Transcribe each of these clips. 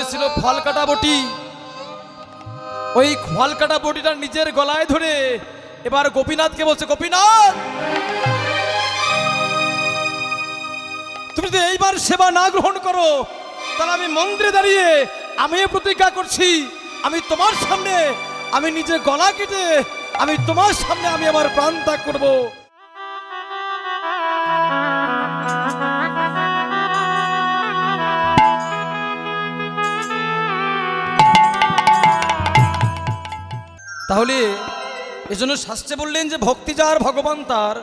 হাতে ছিল ফল কাটা বটি। ওই ফল কাটা বটিটা নিজের গলায় ধরে এবার গোপীনাথকে বলছে, গোপীনাথ, তুমি যদি এইবার সেবা না গ্রহণ করো তাহলে আমি মন্দিরে দাঁড়িয়ে আমিও প্রতিজ্ঞা করছি, আমি তোমার সামনে আমি নিজের গলা কেটে আমি তোমার সামনে আমি আমার প্রাণ ত্যাগ করব। তাহলে এজন্য শাস্ত্রে বললেন যে ভক্তি যার ভগবান তার,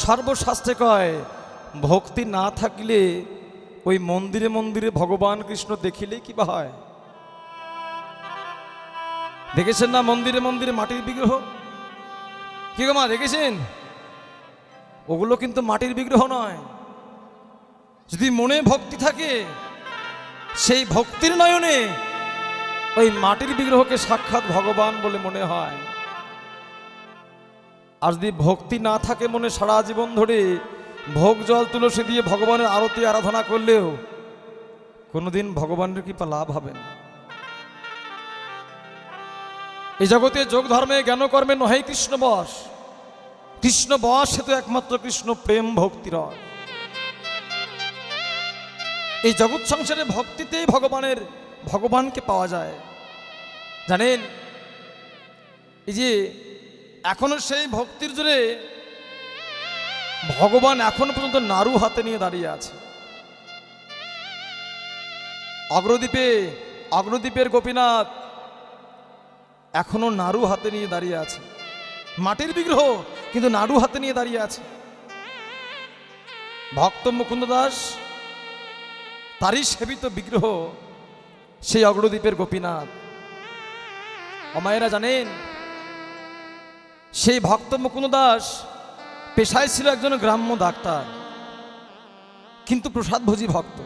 সর্বশাস্ত্রে কয় ভক্তি না থাকলে ওই মন্দিরে মন্দিরে ভগবান কৃষ্ণ দেখিলে কি বা হয়? দেখেছেন না মন্দিরে মন্দিরে মাটির বিগ্রহ? কি গো মা, দেখেছেন? ওগুলো কিন্তু মাটির বিগ্রহ নয়। যদি মনে ভক্তি থাকে সেই ভক্তির নয়নে ওই মাটির বিগ্রহকে সাক্ষাৎ ভগবান বলে মনে হয়। আর যদি ভক্তি না থাকে মনে, সারা জীবন ধরে ভোগ জল তুলসী দিয়ে ভগবানের আরতি আরাধনা করলেও কোনোদিন ভগবানের কৃপা লাভ হবে না। এই জগতে যোগ ধর্মে জ্ঞান কর্মে নহে কৃষ্ণ বশ, কৃষ্ণ বশ সে তো একমাত্র কৃষ্ণ প্রেম ভক্তি রস। এই জগৎ সংসারে ভক্তিতেই ভগবানকে পাওয়া যায়। জানেন, এই যে এখনো সেই ভক্তির জোরে ভগবান এখনো পর্যন্ত নাড়ু হাতে নিয়ে দাঁড়িয়ে আছে। অগ্রদ্বীপের গোপীনাথ এখনো নাড়ু হাতে নিয়ে দাঁড়িয়ে আছে। মাটির বিগ্রহ কিন্তু নাড়ু হাতে নিয়ে দাঁড়িয়ে আছে। ভক্ত মুকুন্দ দাস তারই সেবিত বিগ্রহ সেই অগ্রদ্বীপের গোপীনাথ। অমায়েরা জানেন, সেই ভক্ত মুকুন্দ দাস পেশায় ছিল একজন গ্রাম্য ডাক্তার, কিন্তু প্রসাদভোজী ভক্ত।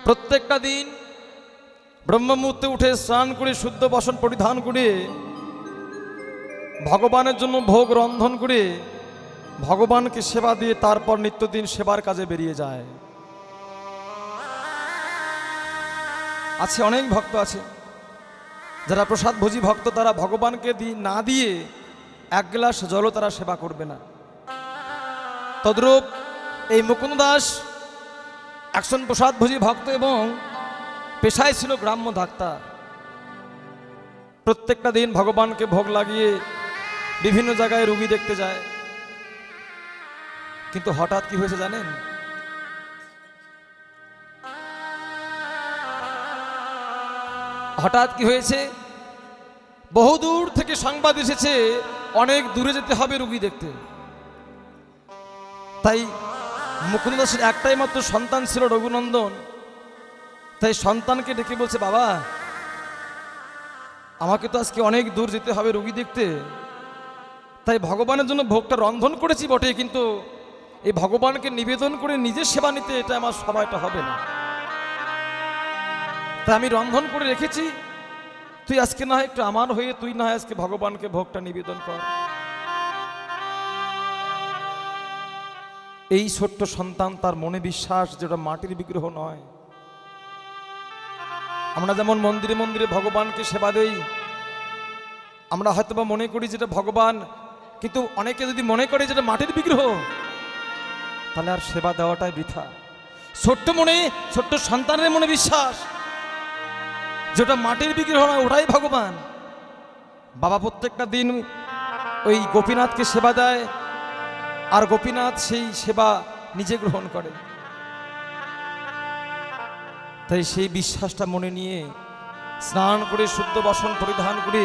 প্রত্যেকটা দিন ব্রহ্ম মুহূর্তে উঠে স্নান করে শুদ্ধ বসন পরিধান করে ভগবানের জন্য ভোগ রন্ধন করে ভগবানকে সেবা দিয়ে তারপর নিত্যদিন সেবার কাজে বেরিয়ে যায়। আছে অনেক ভক্ত আছে যারা প্রসাদভোজী ভক্ত, তারা ভগবানকে না দিয়ে এক গ্লাস জলও তারা সেবা করবে না। তদ্রূপ এই মুকুন্দ দাস একজন প্রসাদভোজী ভক্ত এবং পেশায় ছিল গ্রাম্য ডাক্তার। প্রত্যেকটা দিন ভগবানকে ভোগ লাগিয়ে বিভিন্ন জায়গায় রোগী দেখতে যায়। কিন্তু হঠাৎ কি হয়েছে জানেন? হঠাৎ কি হয়েছে? বহুদূর থেকে সংবাদ এসেছে অনেক দূরে যেতে হবে রোগী দেখতে। তাই মুকুন্দ দাসের একটাই মাত্র সন্তান ছিল, রঘুনন্দন। তাই সন্তানকে ডেকে বলছে, বাবা, আমাকে তো আজকে অনেক দূর যেতে হবে রোগী দেখতে, তাই ভগবানের জন্য ভোগটা রন্ধন করেছি বটে, কিন্তু এই ভগবানকে নিবেদন করে নিজের সেবা নিতে এটা আমার সময়টা হবে না। তাই আমি রন্ধন করে রেখেছি, তুই আজকে না হয় একটু আমার হয়ে তুই না হয় আজকে ভগবানকে ভোগটা নিবেদন কর। এই ছোট্ট সন্তান, তার মনে বিশ্বাস যেটা মাটির বিগ্রহ নয়। আমরা যেমন মন্দিরে মন্দিরে ভগবানকে সেবা দেই, আমরা হয়তোবা মনে করি যেটা ভগবান, কিন্তু অনেকে যদি মনে করে যেটা মাটির বিগ্রহ, তাহলে আর সেবা দেওয়াটাই বৃথা। ছোট্ট সন্তানের মনে বিশ্বাস যেটা মাটির বিগ্রহ নয়, ওটাই ভগবান। বাবা প্রত্যেকটা দিন ওই গোপীনাথকে সেবা দেয়, আর গোপীনাথ সেই সেবা নিজে গ্রহণ করে। তাই সেই বিশ্বাসটা মনে নিয়ে স্নান করে শুদ্ধ বসন পরিধান করে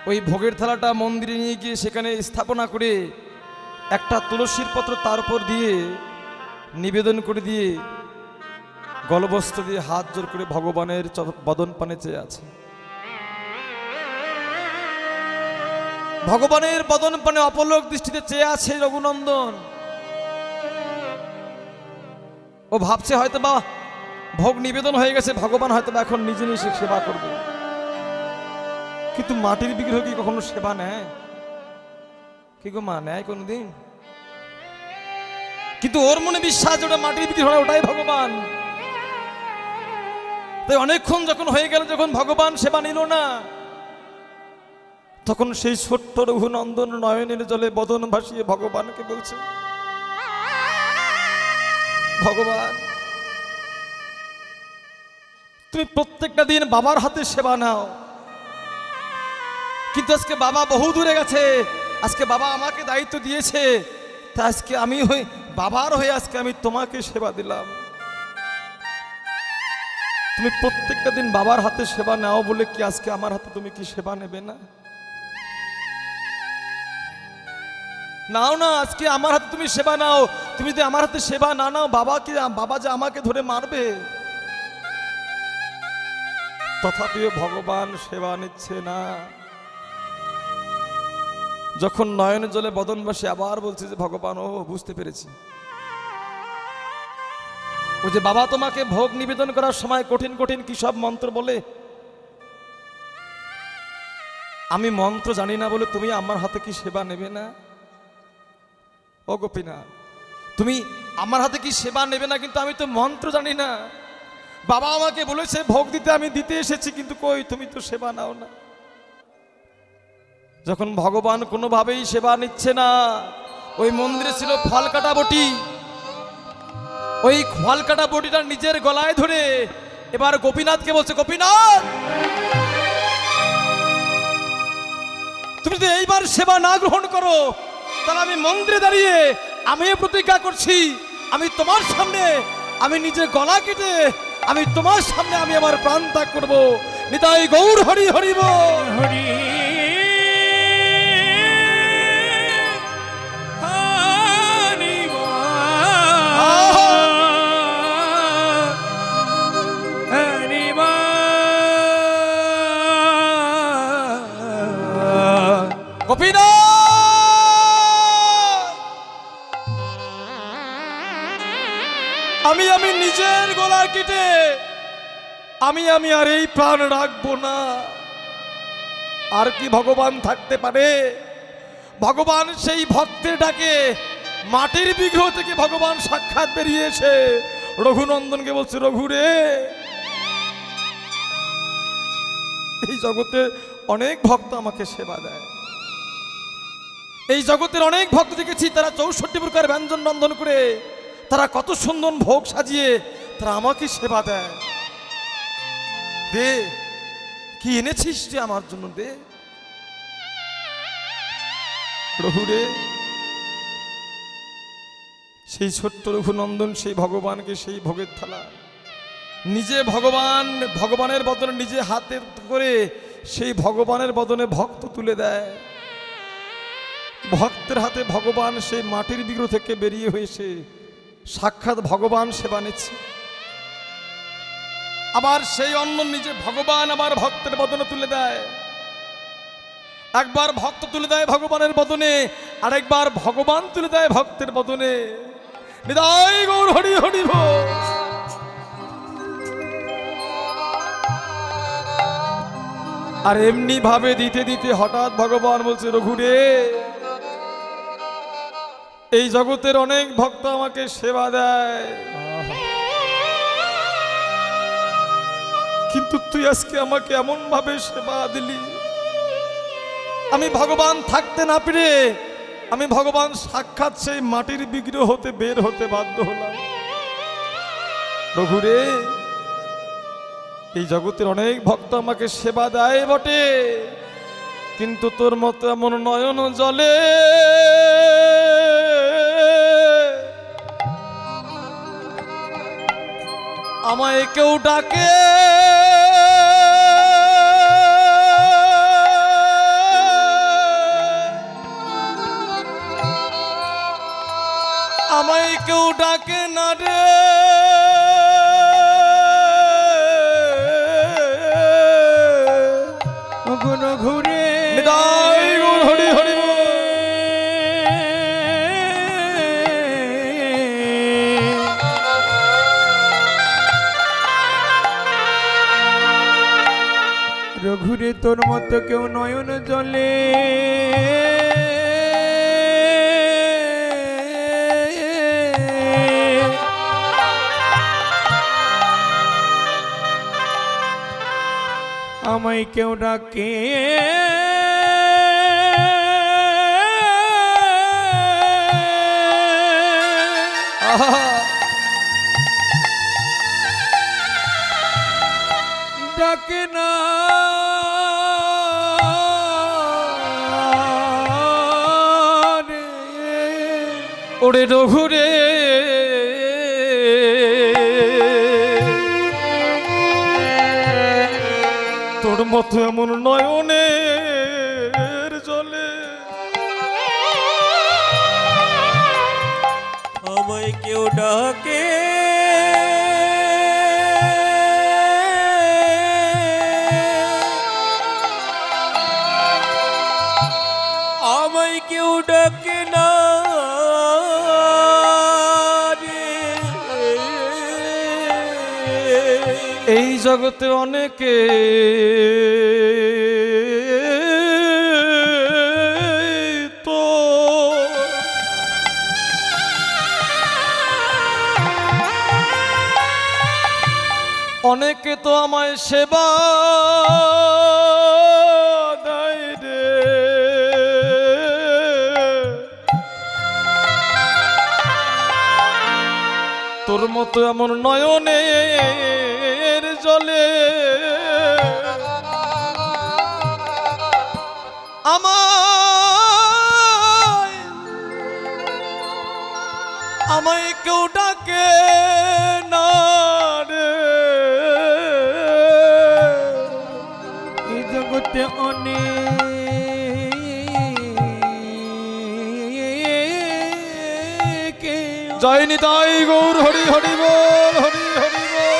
ওই ভোগের থালাটা মন্দিরে নিয়ে গিয়ে সেখানে স্থাপনা করে একটা তুলসীর পত্র তার উপর দিয়ে নিবেদন করে দিয়ে গলবস্ত্র দিয়ে হাত জোর করে ভগবানের বদন পানে চেয়ে আছে। ভগবানের বদন পানে অপলক দৃষ্টিতে চেয়ে আছে রঘুনন্দন। ও ভাবছে হয়তো বা ভোগ নিবেদন হয়ে গেছে, ভগবান হয়তো বা এখন নিজে নিজে সেবা করবে। কিন্তু মাটির বিগ্রহ কি কখনো সেবা নেয়? কি গো মা, নেয় কোনদিন? কিন্তু ওর মনে বিশ্বাস ওটা মাটির বিগ্রহ, ওটাই ভগবান। তাই অনেকক্ষণ যখন হয়ে গেল, যখন ভগবান সেবা নিল না, তখন সেই ছোট্ট রঘুনন্দন নয়নের জলে বদন ভাসিয়ে ভগবানকে বলছে, ভগবান তুমি প্রত্যেকটা দিন বাবার হাতে সেবা নাও, কিন্তু আজকে বাবা বহু দূরে গেছে, আজকে বাবা আমাকে দায়িত্ব দিয়েছে, তা আজকে আমি বাবার হয়ে আজকে আমি তোমাকে সেবা দিলাম। তুমি প্রত্যেকটা দিন বাবার হাতে সেবা নাও বলে কি আজকে আমার হাতে তুমি কি সেবা নেবে না? নাও না, আজকে আমার হাতে তুমি সেবা নাও। তুমি যদি আমার হাতে সেবা না নাও, বাবা যে আমাকে ধরে মারবে। তথাপিও ভগবান সেবা নিচ্ছে না। যখন নয়ন জলে বদনবাসী আবার বলছে যে ভগবান, ও বুঝতে পেরেছি, ও যে বাবা তোমাকে ভোগ নিবেদন করার সময় কঠিন কঠিন কি সব মন্ত্র বলে, আমি মন্ত্র জানি না বলে তুমি আমার হাতে কি সেবা নেবে না? ও গোপীনাথ, তুমি আমার হাতে কি সেবা নেবে না? কিন্তু আমি তো মন্ত্র জানি না, বাবা আমাকে বলেছে ভোগ দিতে, আমি দিতে এসেছি, কিন্তু কই তুমি তো সেবা নাও না। যখন ভগবান কোনোভাবেই সেবা নিচ্ছে না, ওই মন্দিরে ছিল ফল কাটা বটি, ওই ফল কাটা বটিটা নিজের গলায় ধরে এবার গোপীনাথকে বলছে, গোপীনাথ তুমি যদি এইবার সেবা না গ্রহণ করো, তাহলে আমি মন্দিরে দাঁড়িয়ে আমিও প্রতিজ্ঞা করছি, আমি তোমার সামনে আমি নিজের গলা কেটে আমি তোমার সামনে আমি আমার প্রাণ ত্যাগ করবো। নিতাই গৌর হরি হরি বল। হরি আমি নিজের গলা কেটে আমি আর এই প্রাণ রাখবো না। আর কি ভগবান থাকতে পারে? ভগবান সেই ভক্তের ডাকে মাটির বিগ্রহ থেকে ভগবান সাক্ষাৎ বেরিয়েছে, রঘুনন্দনকে বলছে, রঘু রে, এই জগতে অনেক ভক্ত আমাকে সেবা দেয়, এই জগতের অনেক ভক্ত দেখেছি, তারা 64 প্রকার ব্যঞ্জন রন্ধন করে, তারা কত সুন্দর ভোগ সাজিয়ে তারা আমাকে সেবা দেয়। দে, কি এনেছিস রে আমার জন্য, দে প্রভু রে। সেই ছোট্ট রঘুনন্দন সেই ভগবানকে সেই ভোগের থালা নিজে ভগবানের বদনে নিজে হাতে করে সেই ভগবানের বদনে ভক্ত তুলে দেয়। ভক্তের হাতে ভগবান সেই মাটির বিগ্রহ থেকে বেরিয়ে হয়েছে সাক্ষাৎ ভগবান সেবা নিচ্ছে। আবার সেই অন্ন নিজে ভগবান আবার ভক্তের বদনে তুলে দেয়। একবার ভক্ত তুলে দেয় ভগবানের বদনে, আরেকবার ভগবান তুলে দেয় ভক্তের বদনে। নিতাই গৌর হরি হরি বল। আর এমনি ভাবে দিতে দিতে হঠাৎ ভগবান বলছে, রঘু রে, এই জগতের অনেক ভক্ত আমাকে সেবা দেয়, কিন্তু তুই আজকে আমাকে এমন ভাবে সেবা দিলি, আমি ভগবান থাকতে না পেরে আমি ভগবান সাক্ষাৎ সেই মাটির বিগ্রহ হতে বের হতে বাধ্য হলাম। প্রভু রে, এই জগতের অনেক ভক্ত আমাকে সেবা দেয় বটে, কিন্তু তোর মতো এমন নয়ন জলে আমায় কেউ ডাকে, আমায় কেউ ডাকে না রে। ঘুরে হরি হরি রঘুরে, তোর মতো কেউ নয়ন জলে আমায় কেউ ডাকে আহা, ডাকে না রে। ওরে রঘুরে তোর মতো এমন নয়নের জলে আমায় কেউ ডাকে আমায় কেউ ডাকে না রে। এই জগতে অনেকে তো অনেকে তো আমায় সেবা দেয় রে। তোর মতো এমন নয়নের জলে আমায় কেউ ডাকে না রে। এই জগতে অনেক জয় নিতাই গৌর হরি হরি বল হরি হরি বল।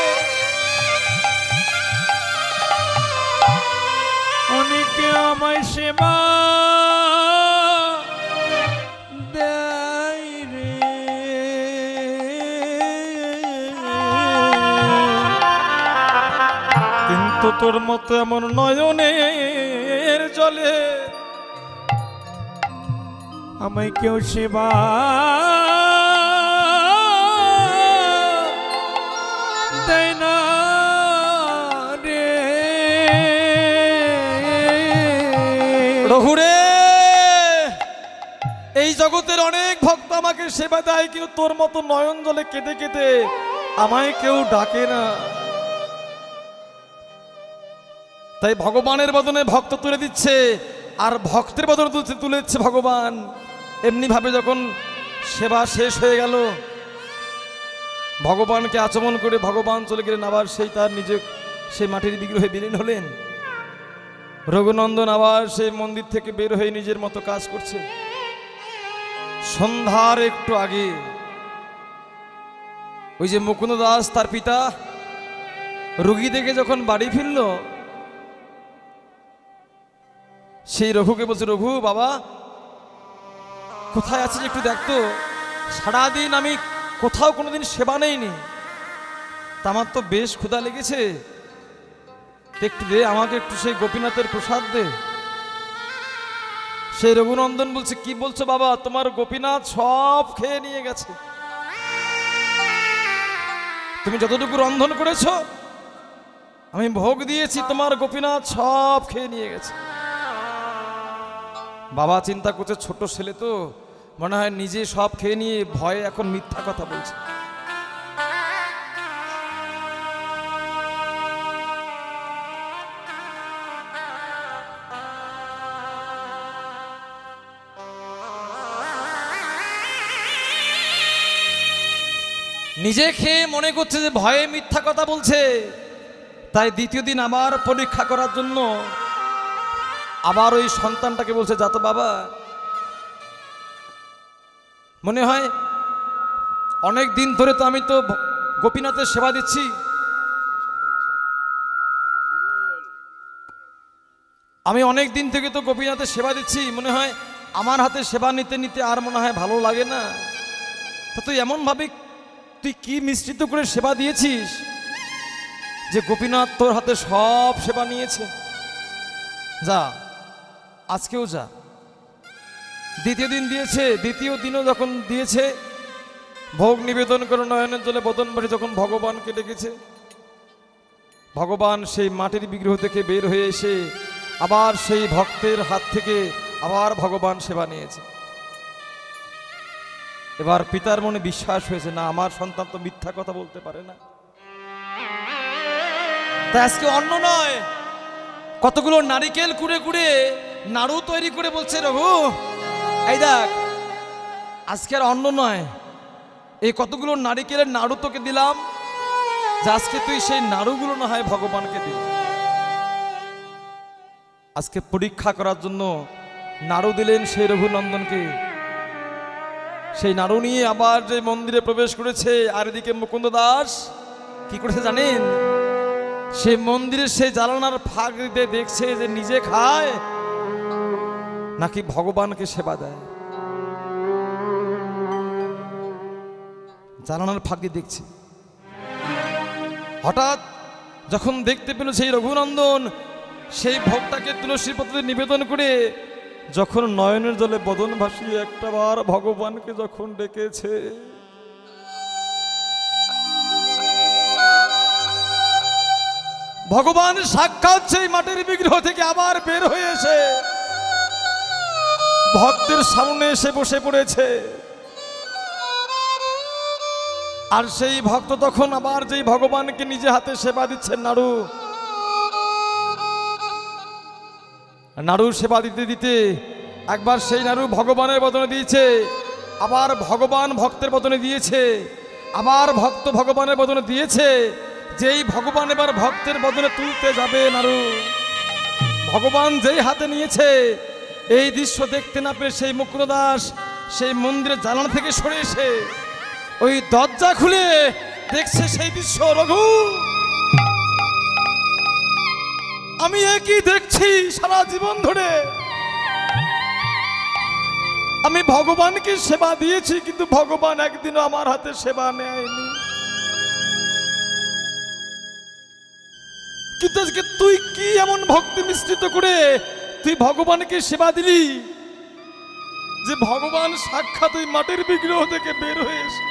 অনেকে আমায় সেবা দেয় রে। কিন্তু তোর মতো এমন নয়নের জলে আমায় কেউ সেবা দেয় না রে। রঘুরে এই জগতের অনেক ভক্ত আমাকে সেবা দেয়, কিন্তু তোর মতো নয়ন জলে কেঁদে কেঁদে আমায় কেউ ডাকে না। তাই ভগবানের বদনে ভক্ত তুলে দিচ্ছে, আর ভক্তের বদনে তুলে দিচ্ছে ভগবান। এমনি ভাবে যখন সেবা শেষ হয়ে গেল, ভগবানকে আচমন করে ভগবান চলে গেলেন, আবার সেই তার নিজে সেই মাটির বিগ্রহে বিলীন হলেন। রঘুনন্দন আবার সেই মন্দির থেকে বের হয়ে নিজের মতো কাজ করছে। সন্ধ্যার একটু আগে ওই যে মুকুন্দ দাস তার পিতা রোগী দেখে যখন বাড়ি ফিরল, সেই রঘুকে বলছে, রঘু বাবা কোথায় আছিস একটু দেখতো, সারাদিন আমি কোথাও কোনোদিন সেবা নেইনি, তা আমার তো বেশ ক্ষুধা লেগেছে, একটু দে আমাকে, একটু সেই গোপীনাথের প্রসাদ দে। সেই রঘুনন্দন বলছে, কি বলছো বাবা, তোমার গোপীনাথ সব খেয়ে নিয়ে গেছে, তুমি যতটুকু রন্ধন করেছো আমি ভোগ দিয়েছি, তোমার গোপীনাথ সব খেয়ে নিয়ে গেছে। বাবা চিন্তা করছে, ছোট ছেলে তো মনে হয় নিজে সব খেয়ে নিয়ে ভয়ে এখন মিথ্যা কথা বলছে। নিজে খেয়ে মনে করছে যে ভয়ে মিথ্যা কথা বলছে। তাই দ্বিতীয় দিন আবার পরীক্ষা করার জন্য আবার ওই সন্তানটাকে বলছে, যা তো বাবা, মনে হয় অনেক দিন ধরে তো আমি তো গোপীনাথের সেবা দিচ্ছি, আমি অনেক দিন থেকে তো গোপীনাথের সেবা দিচ্ছি, মনে হয় আমার হাতে সেবা নিতে নিতে আর মনে হয় ভালো লাগে না। তা তুই এমন ভাবে তুই কি মিশ্রিত করে সেবা দিয়েছিস যে গোপীনাথ তোর হাতে সব সেবা নিয়েছে। যা আজকেও যা। দ্বিতীয় দিন দিয়েছে, দ্বিতীয় দিনও যখন দিয়েছে, ভোগ নিবেদন করে নয়নের জলে বদন বাড়ি যখন ভগবানকে ডেকেছে, ভগবান সেই মাটির বিগ্রহ থেকে বের হয়ে এসে আবার সেই ভক্তের হাত থেকে আবার ভগবান সেবা নিয়েছে। এবার পিতার মনে বিশ্বাস হয়েছে, না আমার সন্তান তো মিথ্যা কথা বলতে পারে না। তাই আজকে অন্য নয়, কতগুলো নারিকেল কুড়ে কুড়ে নাড়ু তৈরি করে বলছে, রঘু এই দেখ আজকে আর অন্য নয়, এই কতগুলো নারিকেলের নাড়ু তোকে দিলাম, যে আজকে তুই সেই নাড়ুগুলো না হয় ভগবানকে দিবি। আজকে পরীক্ষা করার জন্য নাড়ু দিলেন সেই রঘুনন্দনকে। সেই নাড়ু নিয়ে আবার যে মন্দিরে প্রবেশ করেছে, আর এদিকে মুকুন্দ দাস কি করেছে জানেন? সে মন্দিরের সেই জ্বালানার ফাঁক দিতে দেখছে যে নিজে খায় নাকি ভগবানকে সেবা দেয়। জ্বালানার ফাঁক দিয়ে দেখছে। হঠাৎ যখন দেখতে পেল সেই রঘুনন্দন সেই ভোগটাকে তুলসীর পাতাতে নিবেদন করে যখন নয়নের জলে বদন ভাসিয়ে একটাবার ভগবানকে যখন ডেকেছে, ভগবান সাক্ষাৎ সেই মাটির বিগ্রহ থেকে আবার বের হয়ে এসে ভক্তের সামনে এসে বসে পড়েছে। আর সেই ভক্ত তখন আবার যেই ভগবানকে নিজে হাতে সেবা দিচ্ছেন, নাড়ু সেবা দিতে দিতে একবার সেই নাড়ু ভগবানের বদনে দিয়েছে, আবার ভগবান ভক্তের বদনে দিয়েছে, আবার ভক্ত ভগবানের বদনে দিয়েছে। যেই ভগবান এবার ভক্তের বদনে তুলতে যাবে নাড়ু, ভগবান যেই হাতে নিয়েছে, এই দৃশ্য দেখতে না পেরে সেই মুকুন্দ দাস সেই মন্দিরের জানালা থেকে সরে এসে ওই দরজা খুলে দেখছে সেই দৃশ্য। রঘু, আমি একই দেখছি সারা জীবন ধরে, আমি ভগবানকে সেবা দিয়েছি কিন্তু ভগবান একদিনও আমার হাতে সেবা নেয়নি। কিন্তু আজকে তুই কি এমন ভক্তি মিশ্রিত করে তুই ভগবানকে সেবা দিলি যে ভগবান সাক্ষাৎ ওই মাটির বিগ্রহ থেকে বের হয়ে এসে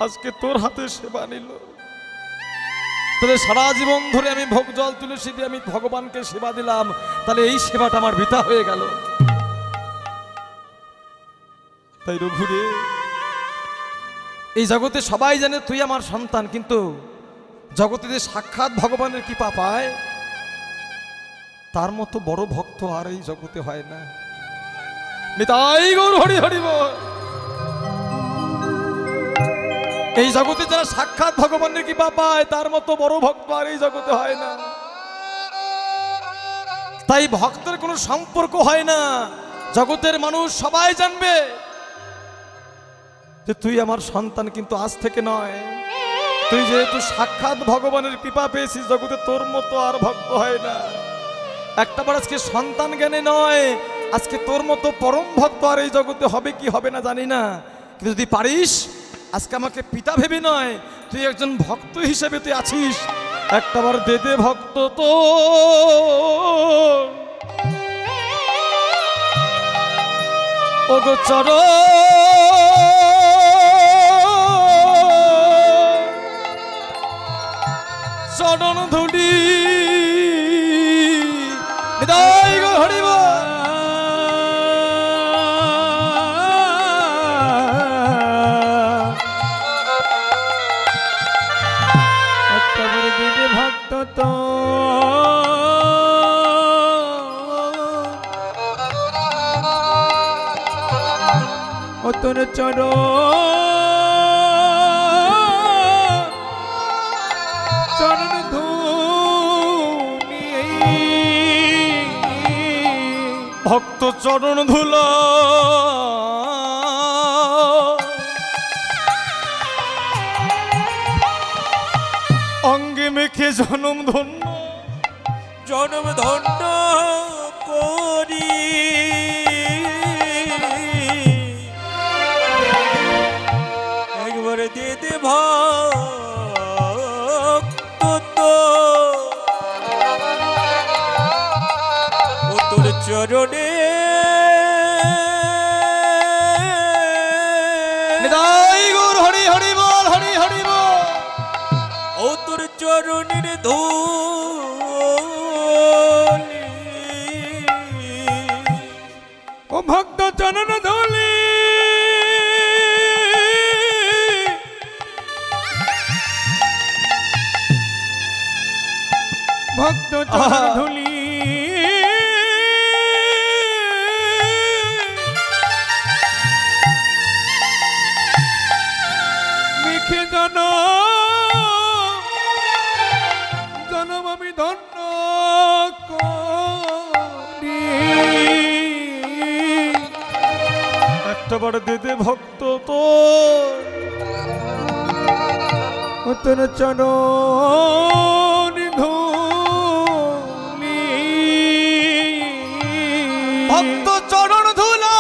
আজকে তোর হাতে সেবা নিল। তাহলে সারা জীবন ধরে আমি ভোগ জল তুলসী দিয়ে আমি ভগবানকে সেবা দিলাম, তাহলে এই সেবাটা আমার বৃথা হয়ে গেল। তাই রঘুরে, এই জগতে সবাই জানে তুই আমার সন্তান, কিন্তু জগতে যে সাক্ষাৎ ভগবানের কৃপা পায় তার মতো বড় ভক্ত আর এই জগতে হয় না। নিতাই গৌর হরি হরি বল। এই জগতে যারা সাক্ষাৎ ভগবানের কৃপা পায় তার মতো বড় ভক্ত আর এই জগতে হয় না। তাই ভক্তের কোনো সম্পর্ক হয় না, জগতের মানুষ সবাই জানবে যে তুই আমার সন্তান, কিন্তু আজ থেকে নয়। তুই যেহেতু সাক্ষাৎ ভগবানের কৃপা পেয়েছিস, জগতে তোর মতো আর ভক্ত হয় না। একটাবার আজকে সন্তান জ্ঞানে নয়, আজকে তোর মতো পরম ভক্ত আর এই জগতে হবে কি হবে না জানি না, কিন্তু যদি পারিস আজকে আমাকে পিতা ভেবে নয়, তুই একজন ভক্ত হিসেবে তুই আছিস, একটাবার দে দে ভক্ত তো ও গো চরণ ধুলি হৃদয় গো হরিব। ভক্ত তো ও তোর চরণ ধুলি, ভক্ত চরণ ধুলা অঙ্গে মেখে জনম ধন্য জনম ধন্য করি একবারে দে দে ভক্ত তো ও তোর চরণে হৃদয় গৌর হরি হরি বল, হরি হরি বল। ও তোর চরণের ধূলি ও ভক্ত চরণ ধুলি ভক্ত চরণ ধুলি মিখে জনম আমি ধন্য করি একটাবার দে দে ভক্ত তো তোর চরণ ধুলি ভক্ত চরণ ধুলা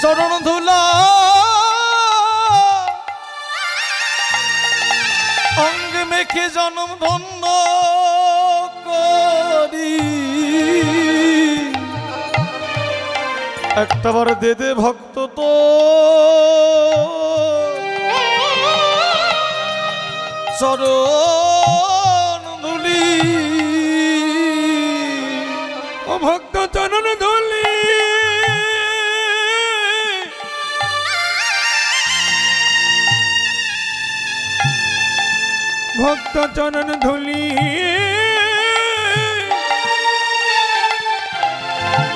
চরণ ধুলা অঙ্গে মেখে জনম ধন্য করি একটাবার দে দে ভক্ত তো চরণ ধুলি ও ভক্ত চরণ ধুলি ভক্ত চরণ ধুলি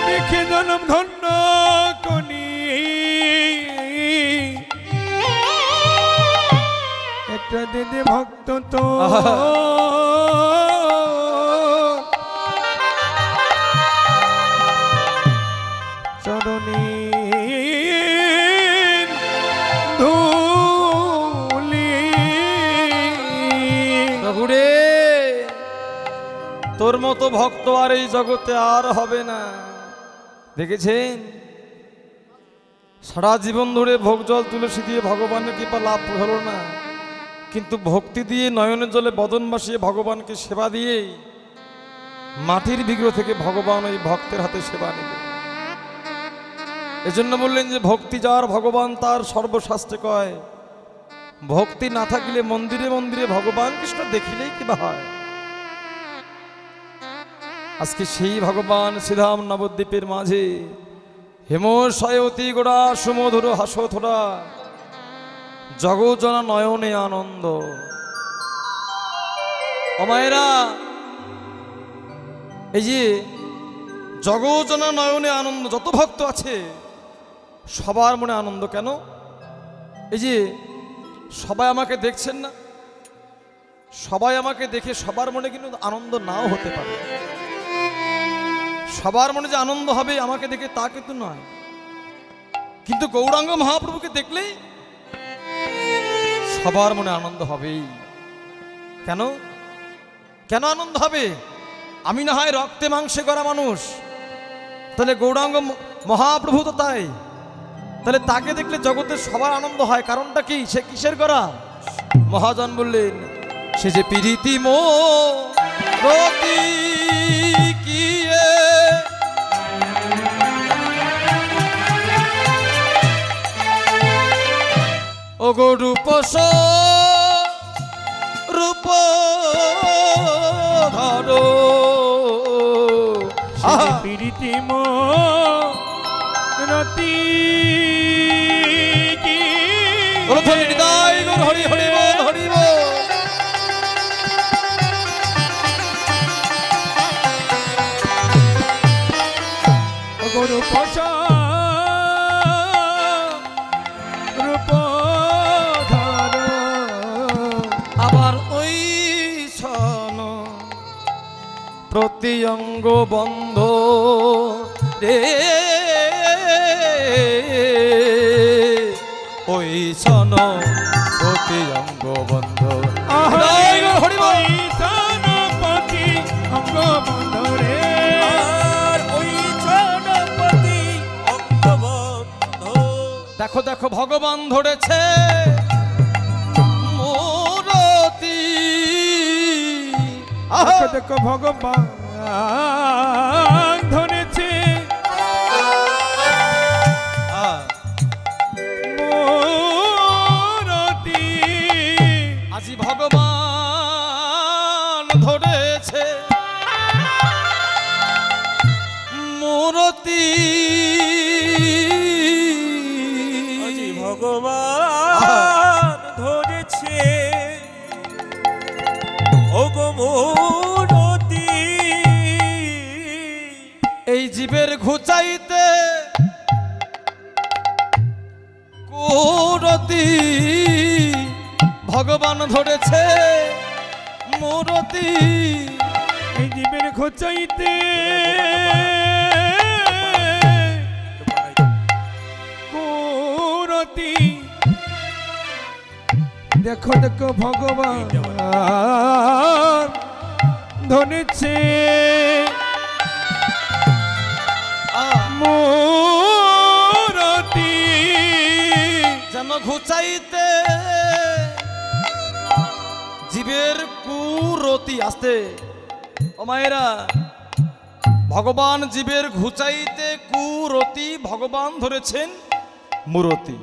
দেখে জনম ধন্য করি একটা দিদি ভক্ত তো চরণী ধুলি প্রভুরে তোর মতো ভক্ত আর এই জগতে আর হবে না। দেখেছেন সারা জীবন ধরে ভোগ জল তুলসী দিয়ে ভগবানের কৃপা লাভ হলো না, কিন্তু ভক্তি দিয়ে নয়নের জলে বদন বাসিয়ে ভগবানকে সেবা দিয়ে মাটির বিগ্রহ থেকে ভগবান ওই ভক্তের হাতে সেবা নিল। এজন্য বললেন যে ভক্তি যার ভগবান তার সর্বশাস্ত্রে কয়, ভক্তি না থাকিলে মন্দিরে মন্দিরে ভগবান কৃষ্ণ দেখিলেই কিবা হয়। আজকে সেই ভগবান শ্রীধাম নবদ্বীপের মাঝে হেমশয় অতি গোড়া সুমধুর হাসথোড়া জগজনা নয়নে আনন্দ। ও মায়েরা, এই যে জগজনা নয়নে আনন্দ, যত ভক্ত আছে সবার মনে আনন্দ কেন? এই যে সবাই আমাকে দেখছেন না, সবাই আমাকে দেখে সবার মনে কিন্তু আনন্দ নাও হতে পারে। সবার মনে যে আনন্দ হবে আমাকে দেখে তা কিন্তু নয়, কিন্তু গৌরাঙ্গ মহাপ্রভুকে দেখলেই সবার মনে আনন্দ হবেই। কেন কেন আনন্দ হবে? আমি না হয় রক্তে মাংসে করা মানুষ, তাহলে গৌরাঙ্গ মহাপ্রভু তো তাই, তাহলে তাকে দেখলে জগতের সবার আনন্দ হয়। কারণটা কি? সে কিসের করা? মহাজন বললেন সে যে প্রীতি মোরতি কিয়ে ওগো রূপস রূপ ধরো প্রীতি রতি কি হৃদয় হরি হরি বল হরি বল। গরু পশা রূপ ধর আবার ওই ছন প্রতি অঙ্গ বন্ধ রে, ওই ছন প্রতি অঙ্গ বন্ধ হরি পতি অঙ্গ বন্ধ রে ওই চরণপতি অঙ্গবদ্ধ। দেখো দেখো ভগবান ধরেছে মূরতি। দেখো দেখো ভগবান ধরেছে আজি ভগবান ধরেছে ওগো মূরতি এই জীবের ঘুচাইতে কুরতি ভগবান ধরেছে মূরতি। এই জীবের খোঁচাইতে কুরতি দেখো দেখো ভগবান ধরেছে মূরতি। যেন ঘুচাইতে জীবের কুরতি আসতে ও মায়েরা, ভগবান জীবের ঘুচাইতে কুরতি ভগবান ধরেছেন মূরতি।